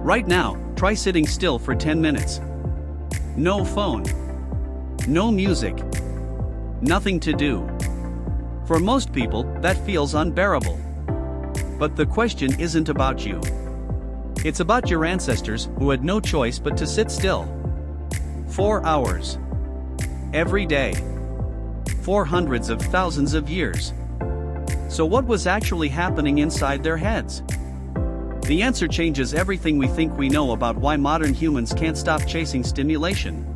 Right now, try sitting still for 10 minutes. No phone. No music. Nothing to do. For most people, that feels unbearable. But the question isn't about you. It's about your ancestors who had no choice but to sit still. 4 hours. Every day. For hundreds of thousands of years. So what was actually happening inside their heads? The answer changes everything we think we know about why modern humans can't stop chasing stimulation.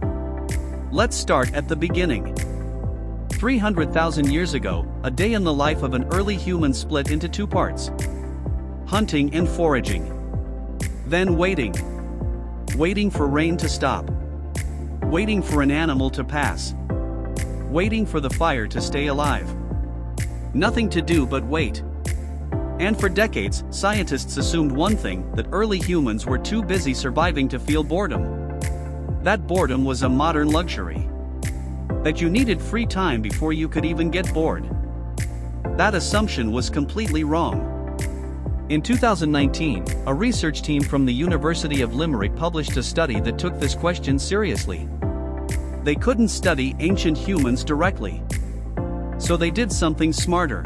Let's start at the beginning. 300,000 years ago, a day in the life of an early human split into two parts. Hunting and foraging. Then waiting. Waiting for rain to stop. Waiting for an animal to pass. Waiting for the fire to stay alive. Nothing to do but wait. And for decades, scientists assumed one thing, that early humans were too busy surviving to feel boredom. That boredom was a modern luxury. That you needed free time before you could even get bored. That assumption was completely wrong. In 2019, a research team from the University of Limerick published a study that took this question seriously. They couldn't study ancient humans directly. So they did something smarter.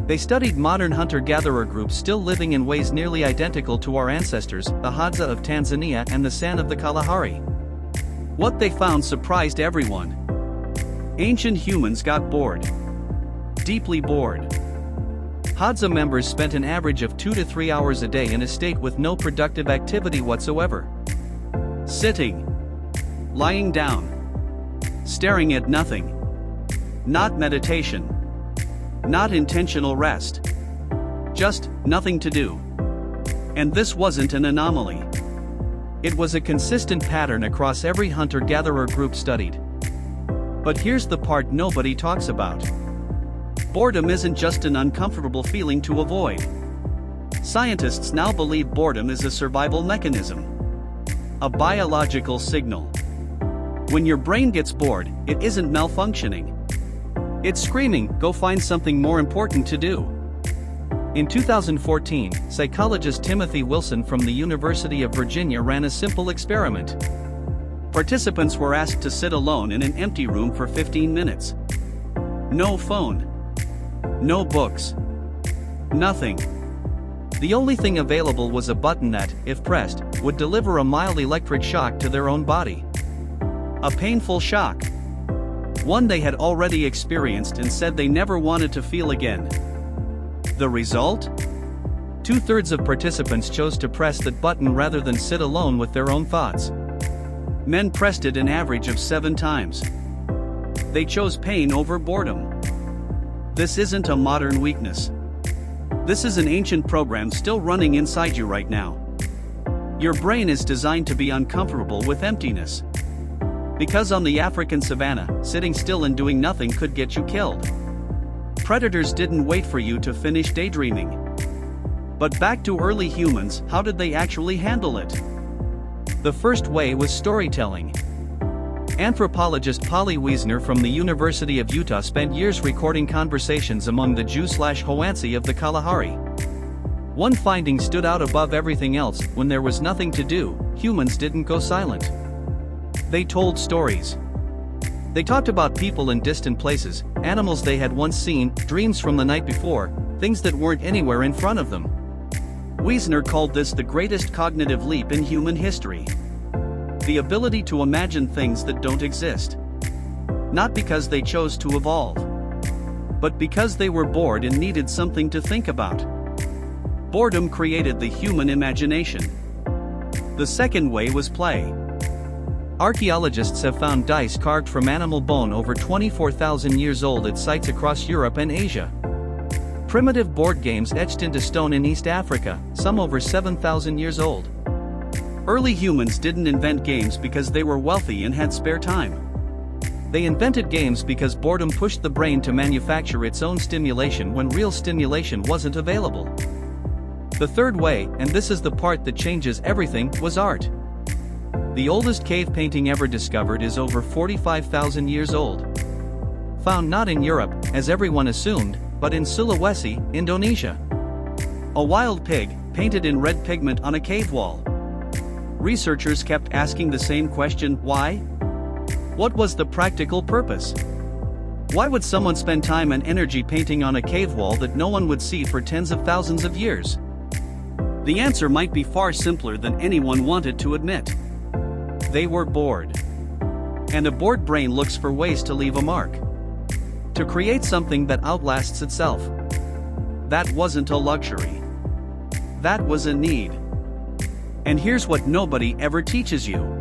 They studied modern hunter-gatherer groups still living in ways nearly identical to our ancestors, the Hadza of Tanzania and the San of the Kalahari. What they found surprised everyone. Ancient humans got bored. Deeply bored. Hadza members spent an average of 2 to 3 hours a day in a state with no productive activity whatsoever. Sitting. Lying down. Staring at nothing. Not meditation. Not intentional rest. Just nothing to do. And this wasn't an anomaly. It was a consistent pattern across every hunter-gatherer group studied. But here's the part nobody talks about. Boredom isn't just an uncomfortable feeling to avoid. Scientists now believe boredom is a survival mechanism. A biological signal. When your brain gets bored, it isn't malfunctioning. It's screaming, go find something more important to do. In 2014, psychologist Timothy Wilson from the University of Virginia ran a simple experiment. Participants were asked to sit alone in an empty room for 15 minutes. No phone. No books. Nothing. The only thing available was a button that, if pressed, would deliver a mild electric shock to their own body. A painful shock. One they had already experienced and said they never wanted to feel again. The result? 2/3 of participants chose to press that button rather than sit alone with their own thoughts. Men pressed it an average of 7 times. They chose pain over boredom. This isn't a modern weakness. This is an ancient program still running inside you right now. Your brain is designed to be uncomfortable with emptiness. Because on the African savanna, sitting still and doing nothing could get you killed. Predators didn't wait for you to finish daydreaming. But back to early humans, how did they actually handle it? The first way was storytelling. Anthropologist Polly Wiesner from the University of Utah spent years recording conversations among the Jew/Hoansi of the Kalahari. One finding stood out above everything else: when there was nothing to do, humans didn't go silent. They told stories. They talked about people in distant places, animals they had once seen, dreams from the night before, things that weren't anywhere in front of them. Wiesner called this the greatest cognitive leap in human history. The ability to imagine things that don't exist. Not because they chose to evolve, but because they were bored and needed something to think about. Boredom created the human imagination. The second way was play. Archaeologists have found dice carved from animal bone over 24,000 years old at sites across Europe and Asia. Primitive board games etched into stone in East Africa, some over 7,000 years old. Early humans didn't invent games because they were wealthy and had spare time. They invented games because boredom pushed the brain to manufacture its own stimulation when real stimulation wasn't available. The third way, and this is the part that changes everything, was art. The oldest cave painting ever discovered is over 45,000 years old. Found not in Europe, as everyone assumed, but in Sulawesi, Indonesia. A wild pig, painted in red pigment on a cave wall. Researchers kept asking the same question: why? What was the practical purpose? Why would someone spend time and energy painting on a cave wall that no one would see for tens of thousands of years? The answer might be far simpler than anyone wanted to admit. They were bored. And a bored brain looks for ways to leave a mark. To create something that outlasts itself. That wasn't a luxury. That was a need. And here's what nobody ever teaches you.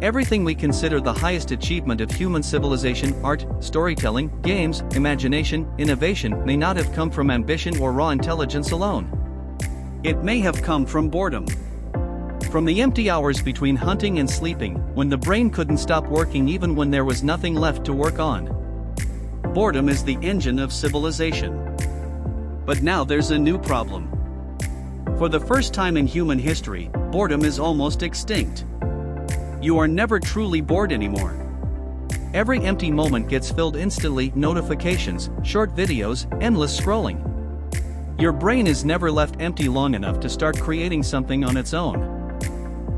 Everything we consider the highest achievement of human civilization, art, storytelling, games, imagination, innovation, may not have come from ambition or raw intelligence alone. It may have come from boredom. From the empty hours between hunting and sleeping, when the brain couldn't stop working even when there was nothing left to work on. Boredom is the engine of civilization. But now there's a new problem. For the first time in human history, boredom is almost extinct. You are never truly bored anymore. Every empty moment gets filled instantly: notifications, short videos, endless scrolling. Your brain is never left empty long enough to start creating something on its own.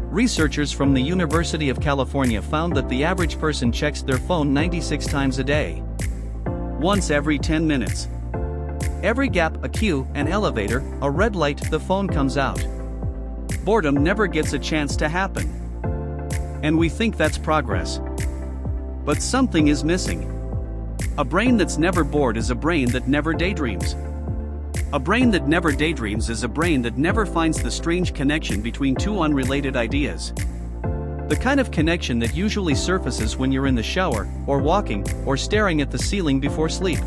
Researchers from the University of California found that the average person checks their phone 96 times a day. Once every 10 minutes. Every gap, a queue, an elevator, a red light, the phone comes out. Boredom never gets a chance to happen. And we think that's progress. But something is missing. A brain that's never bored is a brain that never daydreams. A brain that never daydreams is a brain that never finds the strange connection between two unrelated ideas. The kind of connection that usually surfaces when you're in the shower, or walking, or staring at the ceiling before sleep.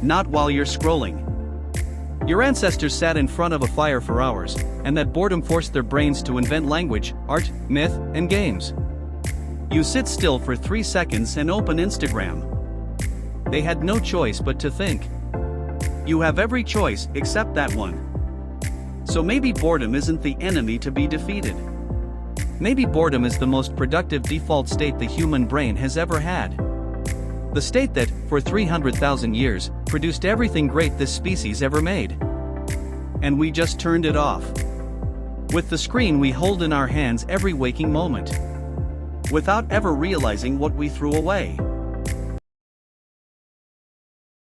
Not while you're scrolling. Your ancestors sat in front of a fire for hours, and that boredom forced their brains to invent language, art, myth, and games. You sit still for 3 seconds and open Instagram. They had no choice but to think. You have every choice except that one. So maybe boredom isn't the enemy to be defeated. Maybe boredom is the most productive default state the human brain has ever had. The state that, for 300,000 years, produced everything great this species ever made. And we just turned it off. With the screen we hold in our hands every waking moment. Without ever realizing what we threw away.